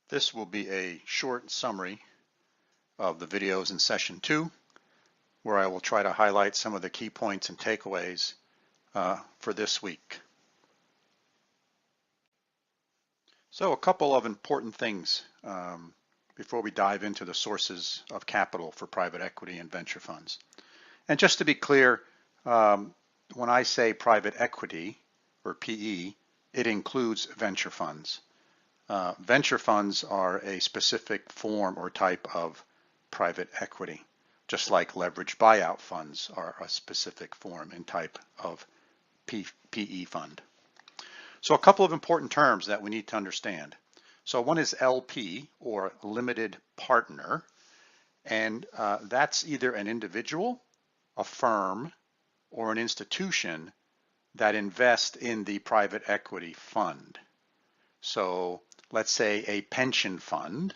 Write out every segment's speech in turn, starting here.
This will be a short summary of the videos in session 2, where I will try to highlight some of the key points and takeaways for this week. So a couple of important things before we dive into the sources of capital for private equity and venture funds. And just to be clear, when I say private equity or PE, it includes venture funds. Venture funds are a specific form or type of private equity, just like leveraged buyout funds are a specific form and type of PE fund. So a couple of important terms that we need to understand. So one is LP, or limited partner, and that's either an individual, a firm, or an institution that invest in the private equity fund. So let's say a pension fund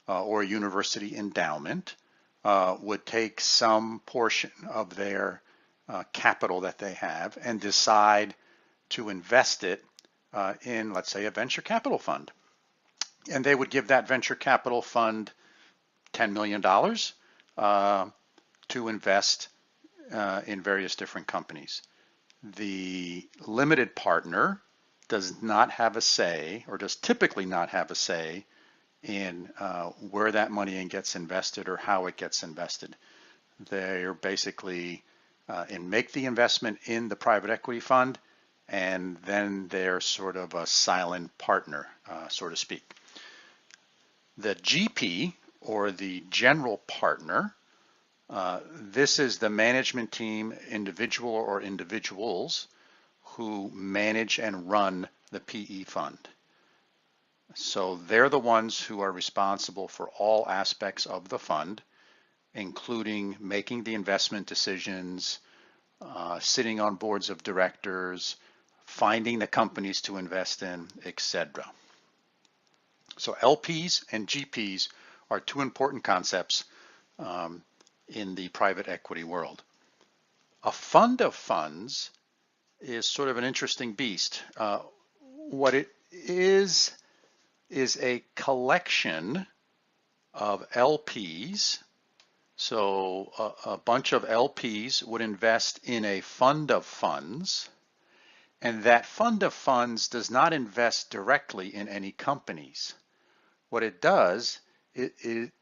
or a university endowment would take some portion of their capital that they have and decide to invest it in, let's say, a venture capital fund. And they would give that venture capital fund $10 million to invest in various different companies. The limited partner does not have a say, or does typically not have a say, in where that money gets invested or how it gets invested. They're basically make the investment in the private equity fund, and then they're sort of a silent partner, so to speak. The GP, or the general partner, this is the management team, individual or individuals, who manage and run the PE fund. So they're the ones who are responsible for all aspects of the fund, including making the investment decisions, sitting on boards of directors, finding the companies to invest in, etc. So LPs and GPs are two important concepts in the private equity world. A fund of funds is sort of an interesting beast. What it is a collection of LPs. So a bunch of LPs would invest in a fund of funds, and that fund of funds does not invest directly in any companies. What it does, it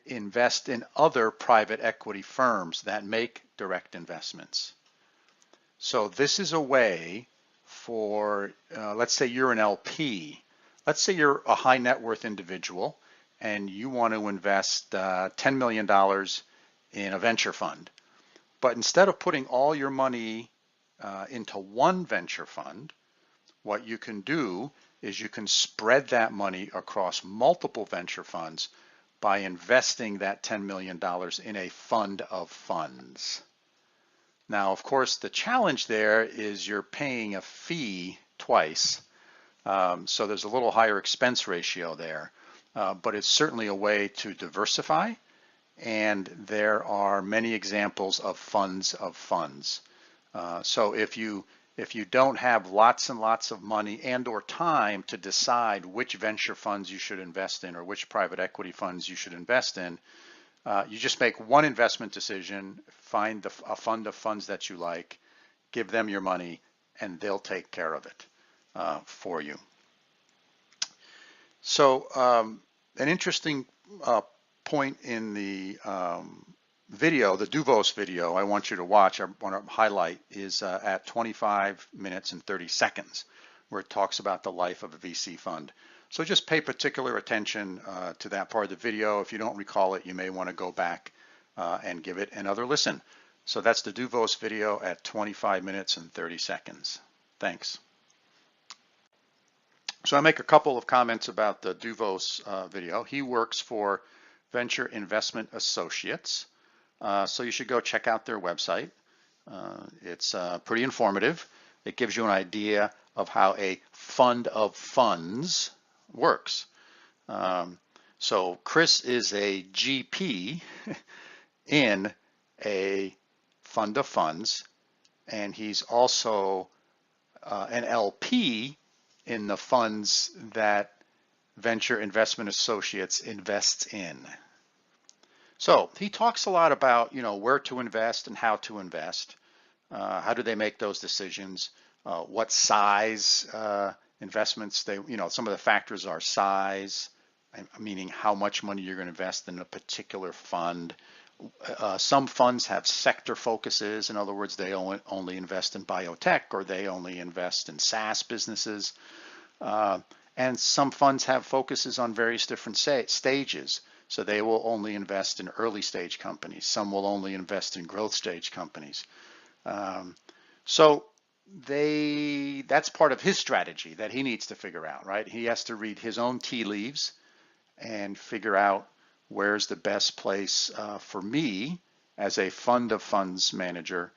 invests in other private equity firms that make direct investments. So this is a way for, let's say you're an LP. Let's say you're a high net worth individual and you want to invest $10 million in a venture fund. But instead of putting all your money into one venture fund, what you can do is you can spread that money across multiple venture funds by investing that $10 million in a fund of funds. Now, of course, the challenge there is you're paying a fee twice. So there's a little higher expense ratio there, but it's certainly a way to diversify. And there are many examples of funds of funds. So if you don't have lots and lots of money and or time to decide which venture funds you should invest in or which private equity funds you should invest in, you just make one investment decision, find a fund of funds that you like, give them your money, and they'll take care of it for you. So an interesting point in the video, the Duvos video I want you to watch, I want to highlight, is at 25 minutes and 30 seconds, where it talks about the life of a VC fund. So just pay particular attention to that part of the video. If you don't recall it, you may want to go back and give it another listen. So that's the Duvos video at 25 minutes and 30 seconds. Thanks. So I make a couple of comments about the Duvos video. He works for Venture Investment Associates. So you should go check out their website. It's pretty informative. It gives you an idea of how a fund of funds works. So Chris is a GP in a fund of funds, and he's also an LP in the funds that venture investment associates invests in. So he talks a lot about, where to invest and how to invest. How do they make those decisions? What size investments they, some of the factors are size, meaning how much money you're going to invest in a particular fund. Some funds have sector focuses. In other words, they only invest in biotech, or they only invest in SaaS businesses. And some funds have focuses on various different stages. So they will only invest in early stage companies. Some will only invest in growth stage companies. So that's part of his strategy that he needs to figure out, right? He has to read his own tea leaves and figure out where's the best place for me as a fund of funds manager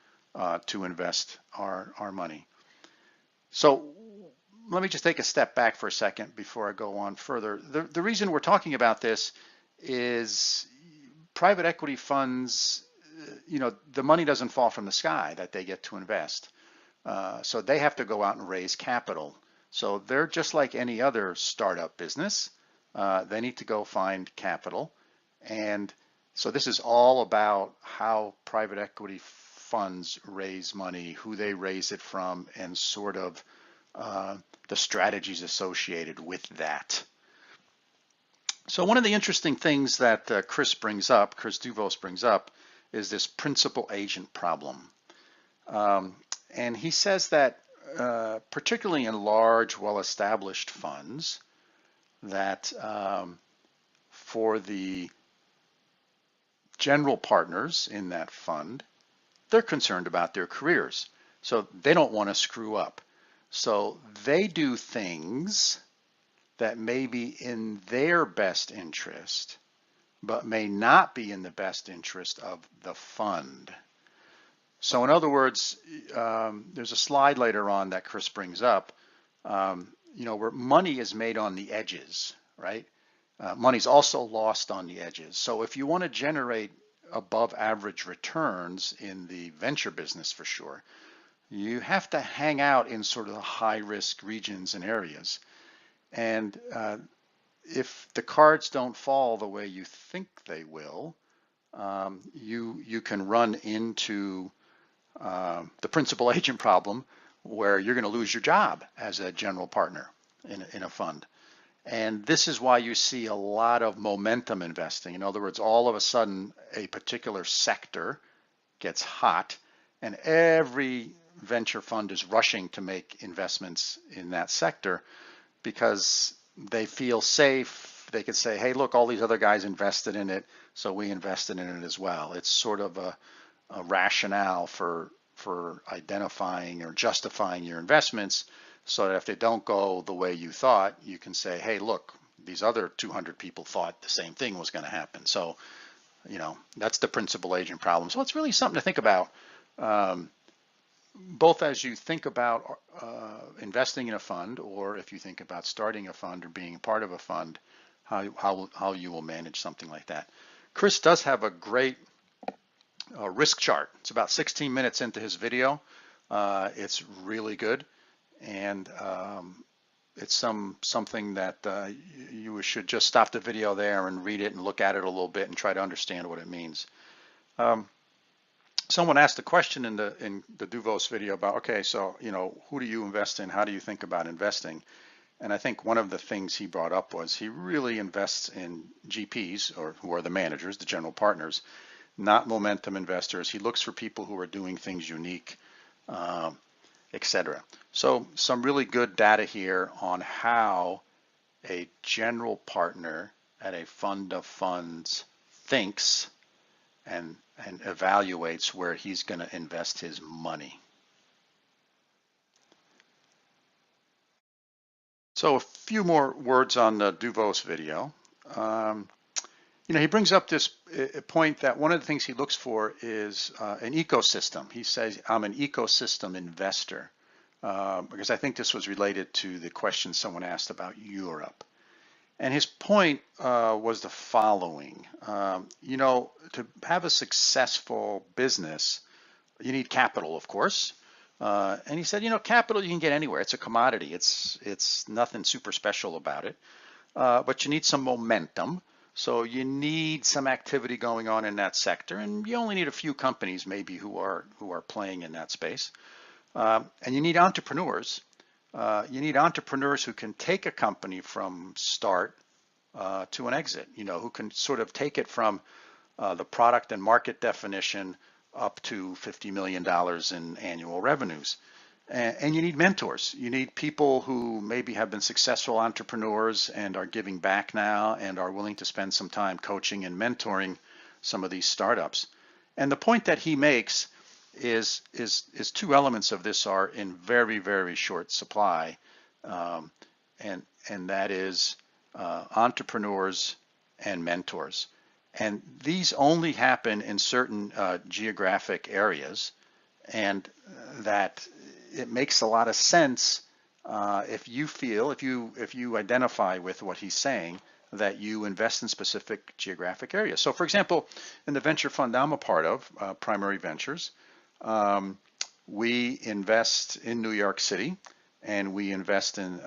to invest our money. So let me just take a step back for a second before I go on further. The reason we're talking about this is private equity funds, the money doesn't fall from the sky that they get to invest. So they have to go out and raise capital. So they're just like any other startup business. They need to go find capital. And so this is all about how private equity funds raise money, who they raise it from, and sort of the strategies associated with that. So one of the interesting things that Chris Duvos brings up, is this principal agent problem. And he says that particularly in large, well-established funds, that for the general partners in that fund, they're concerned about their careers. So they don't want to screw up. So they do things that may be in their best interest, but may not be in the best interest of the fund. So in other words, there's a slide later on that Chris brings up, where money is made on the edges, right? Money's also lost on the edges. So if you want to generate above average returns in the venture business, for sure, you have to hang out in sort of the high risk regions and areas. And if the cards don't fall the way you think they will, you can run into the principal agent problem, where you're going to lose your job as a general partner in a fund. And this is why you see a lot of momentum investing. In other words, all of a sudden a particular sector gets hot, and every venture fund is rushing to make investments in that sector, because they feel safe. They could say, hey, look, all these other guys invested in it, so we invested in it as well. It's sort of a rationale for identifying or justifying your investments, so that if they don't go the way you thought, you can say, hey, look, these other 200 people thought the same thing was going to happen. So, that's the principal agent problem. So it's really something to think about, both as you think about investing in a fund, or if you think about starting a fund or being part of a fund, how you will manage something like that. Chris does have a great risk chart. It's about 16 minutes into his video. It's really good, and it's something that you should just stop the video there and read it and look at it a little bit and try to understand what it means. Someone asked a question in the Duvos video about, okay, so who do you invest in? How do you think about investing? And I think one of the things he brought up was he really invests in GPs, or who are the managers, the general partners, not momentum investors. He looks for people who are doing things unique, etc. So some really good data here on how a general partner at a fund of funds thinks and evaluates where he's going to invest his money. So a few more words on the Duvos video. He brings up this point that one of the things he looks for is an ecosystem. He says, I'm an ecosystem investor, because I think this was related to the question someone asked about Europe. And his point was the following. To have a successful business, you need capital, of course. And he said, capital you can get anywhere. It's a commodity. It's nothing super special about it. but you need some momentum. So you need some activity going on in that sector, and you only need a few companies maybe who are playing in that space. And you need entrepreneurs. You need entrepreneurs who can take a company from start to an exit. Who can sort of take it from the product and market definition up to $50 million in annual revenues. And you need mentors. You need people who maybe have been successful entrepreneurs and are giving back now and are willing to spend some time coaching and mentoring some of these startups. And the point that he makes is two elements of this are in very, very short supply, and that is entrepreneurs and mentors. And these only happen in certain geographic areas, and that it makes a lot of sense if you identify with what he's saying, that you invest in specific geographic areas. So for example, in the venture fund I'm a part of, Primary Ventures, we invest in New York City, and we invest in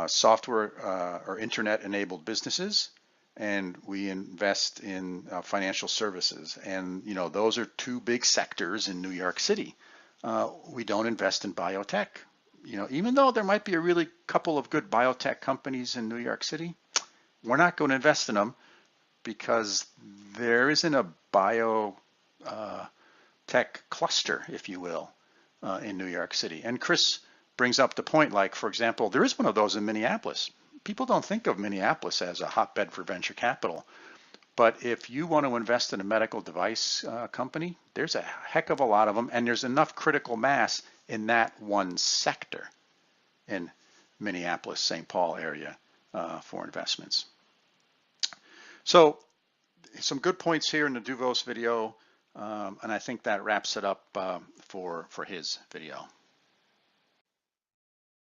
software or internet-enabled businesses, and we invest in financial services. And those are two big sectors in New York City. We don't invest in biotech. Even though there might be a really couple of good biotech companies in New York City, we're not going to invest in them because there isn't a biotech cluster, if you will, in New York City. And Chris brings up the point, like, for example, there is one of those in Minneapolis. People don't think of Minneapolis as a hotbed for venture capital. But if you want to invest in a medical device company, there's a heck of a lot of them, and there's enough critical mass in that one sector in Minneapolis, St. Paul area for investments. So some good points here in the Duvos video, and I think that wraps it up for his video.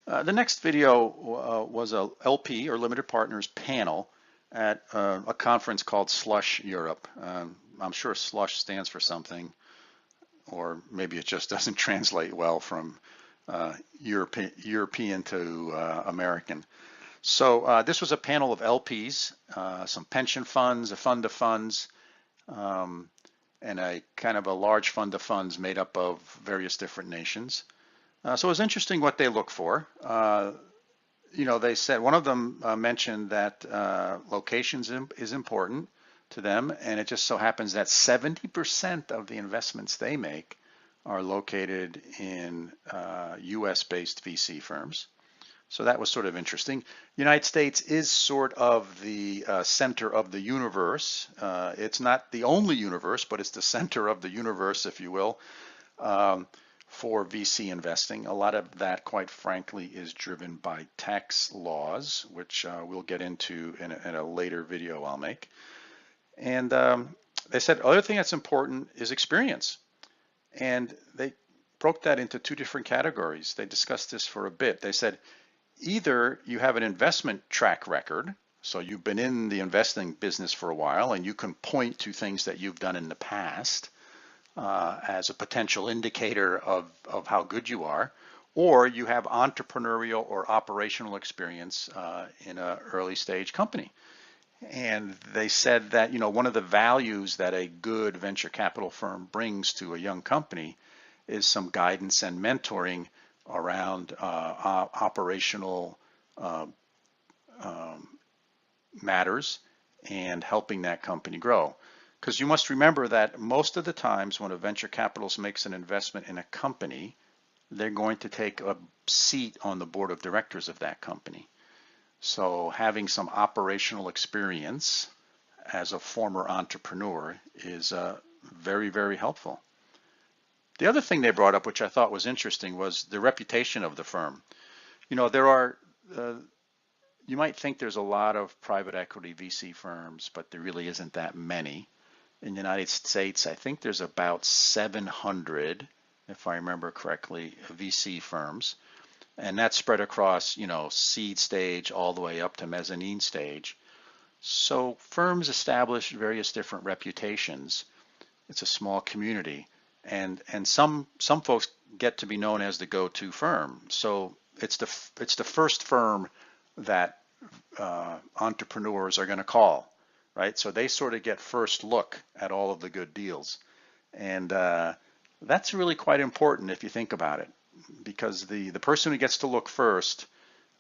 The next video was a LP or limited partners panel at a conference called Slush Europe. I'm sure Slush stands for something, or maybe it just doesn't translate well from European to American. So this was a panel of LPs, some pension funds, a fund of funds, and a kind of a large fund of funds made up of various different nations. So it was interesting what they look for. They said, one of them mentioned that locations is important to them, and it just so happens that 70% of the investments they make are located in US-based VC firms. So that was sort of interesting. United States is sort of the center of the universe. It's not the only universe, but it's the center of the universe, if you will, for VC investing. A lot of that, quite frankly, is driven by tax laws, which we'll get into in a later video I'll make. And they said other thing that's important is experience. And they broke that into two different categories. They discussed this for a bit. They said either you have an investment track record, so you've been in the investing business for a while and you can point to things that you've done in the past as a potential indicator of how good you are, or you have entrepreneurial or operational experience in an early stage company. And they said that one of the values that a good venture capital firm brings to a young company is some guidance and mentoring around operational matters and helping that company grow. Because you must remember that most of the times when a venture capitalist makes an investment in a company, they're going to take a seat on the board of directors of that company. So having some operational experience as a former entrepreneur is very, very helpful. The other thing they brought up, which I thought was interesting, was the reputation of the firm. There are, you might think there's a lot of private equity VC firms, but there really isn't that many. In the United States, I think there's about 700, if I remember correctly, VC firms. And that's spread across, seed stage all the way up to mezzanine stage. So firms establish various different reputations. It's a small community. And some folks get to be known as the go-to firm. So it's the first firm that entrepreneurs are going to call, right? So they sort of get first look at all of the good deals. And that's really quite important if you think about it, because the person who gets to look first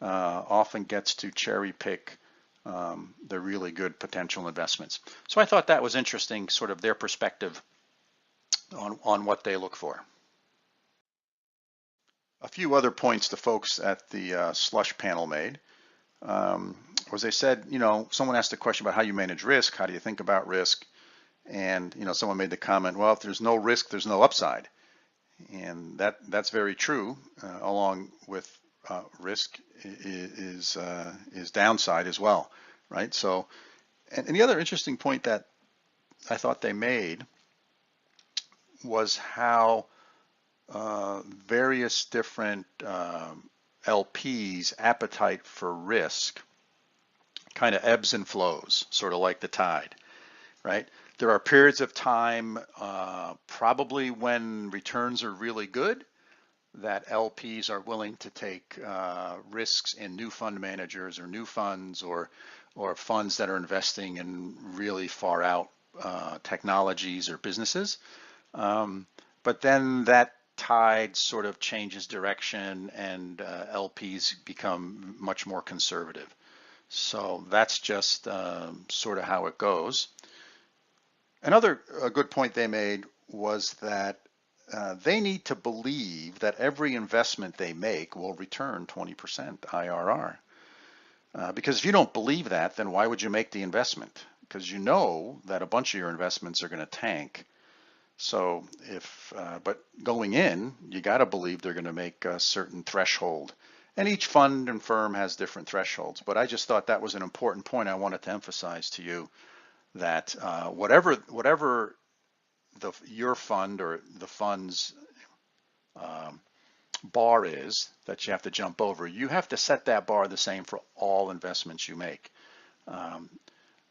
often gets to cherry pick the really good potential investments. So I thought that was interesting, sort of their perspective on what they look for. A few other points the folks at the slush panel made was they said, someone asked a question about how you manage risk, how do you think about risk, and someone made the comment, well, if there's no risk, there's no upside, and that's very true. Along with risk is downside as well, right? So, and the other interesting point that I thought they made was how various different LPs' appetite for risk kind of ebbs and flows, sort of like the tide, right? There are periods of time, probably when returns are really good, that LPs are willing to take risks in new fund managers or new funds or funds that are investing in really far out technologies or businesses. But then that tide sort of changes direction and LPs become much more conservative. So that's just sort of how it goes. Another good point they made was that they need to believe that every investment they make will return 20% IRR. Because if you don't believe that, then why would you make the investment? Because you know that a bunch of your investments are going to tank. So but going in, you got to believe they're going to make a certain threshold. And each fund and firm has different thresholds. But I just thought that was an important point I wanted to emphasize to you, that whatever your fund or the fund's bar is that you have to jump over, you have to set that bar the same for all investments you make.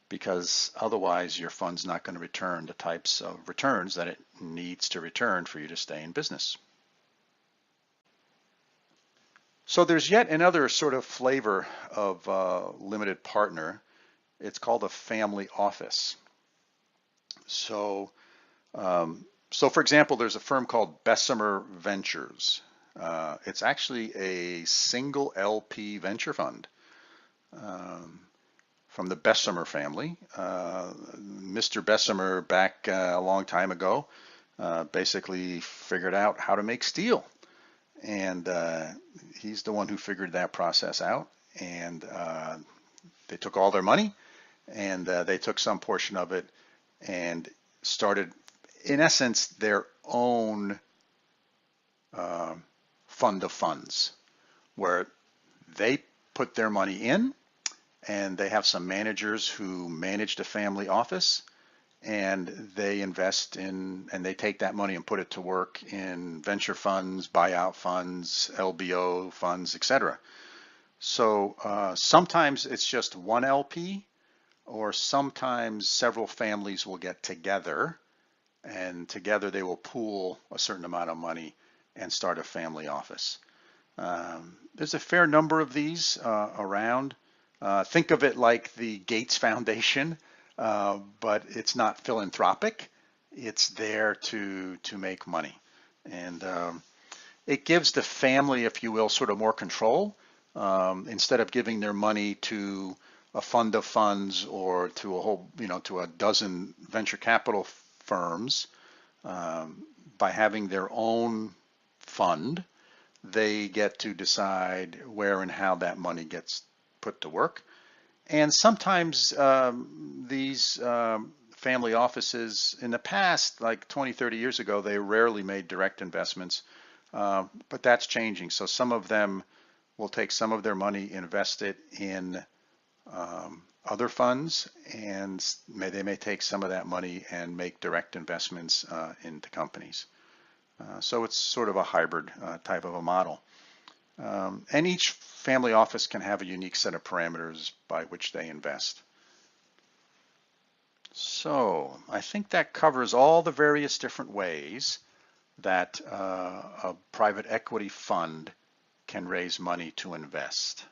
Because otherwise your fund's not going to return the types of returns that it needs to return for you to stay in business. So there's yet another sort of flavor of limited partner. It's called a family office. So, for example, there's a firm called Bessemer Ventures. It's actually a single LP venture fund. From the Bessemer family. Mr. Bessemer, back a long time ago, basically figured out how to make steel. And he's the one who figured that process out. And they took all their money and they took some portion of it and started, in essence, their own fund of funds, where they put their money in, and they have some managers who manage the family office, and they invest in, and they take that money and put it to work in venture funds, buyout funds, LBO funds, etc. So sometimes it's just one LP, or sometimes several families will get together, and together they will pool a certain amount of money and start a family office. There's a fair number of these around. Think of it like the Gates Foundation, but it's not philanthropic. It's there to make money. And it gives the family, if you will, sort of more control. Instead of giving their money to a fund of funds or to a whole, to a dozen venture capital firms, by having their own fund, they get to decide where and how that money gets put to work. And sometimes these family offices in the past, like 20, 30 years ago, they rarely made direct investments, but that's changing. So some of them will take some of their money, invest it in other funds, and they may take some of that money and make direct investments into companies. So it's sort of a hybrid type of a model. And each family office can have a unique set of parameters by which they invest. So I think that covers all the various different ways that a private equity fund can raise money to invest.